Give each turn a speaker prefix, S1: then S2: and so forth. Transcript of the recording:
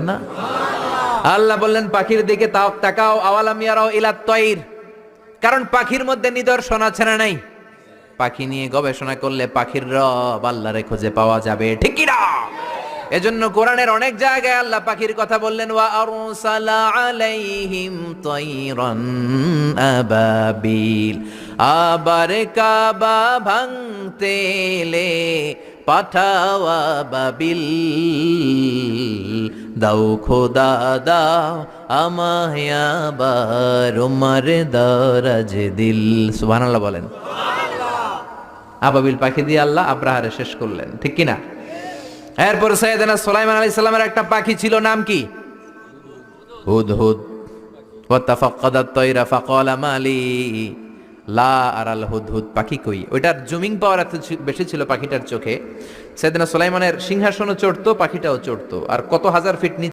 S1: না? আল্লাহ বললেন পাখির দিকে তাকাও, আওয়ালাম ইয়ারাও ইলাত তায়র, কারণ পাখির মধ্যে নিদর্শন আছে না নাই? পাখি নিয়ে গবেষণা করলে পাখির রব আল্লাহরে খুঁজে পাওয়া যাবে, ঠিক কি না? এজন্য কোরআনের অনেক জায়গায় আল্লাহ পাখির কথা বললেন, ওয়া আরসালা আলাইহিম তায়রান আবাবিল, আবার কাবা ভাঙতে এলে পাঠাওয়া বাবিল, দাও খোদা দাও আমায় আবার উমার দরাজ দিল। সুবহানাল্লাহ বলেন। আবাবিল পাখি দিয়ে আল্লাহ আব্রাহারে শেষ করলেন, ঠিক কি না? এরপর সাইয়েদনা সুলাইমান আলাইহিস সালামের একটা পাখি ছিল, নাম কি? হুদহুদ। ওয়া তাফাক্কাদাত তায়রা ফাকালা মালি লা আরাল হুদহুদ, পাখি কই? ওইটার জুমিং পাওয়ার এত বেশি ছিল পাখিটার চোখে, সাইয়েদনা সুলাইমানের সিংহাসনও চড়তো, পাখিটাও চড়তো, আর কত হাজার ফিট নিচে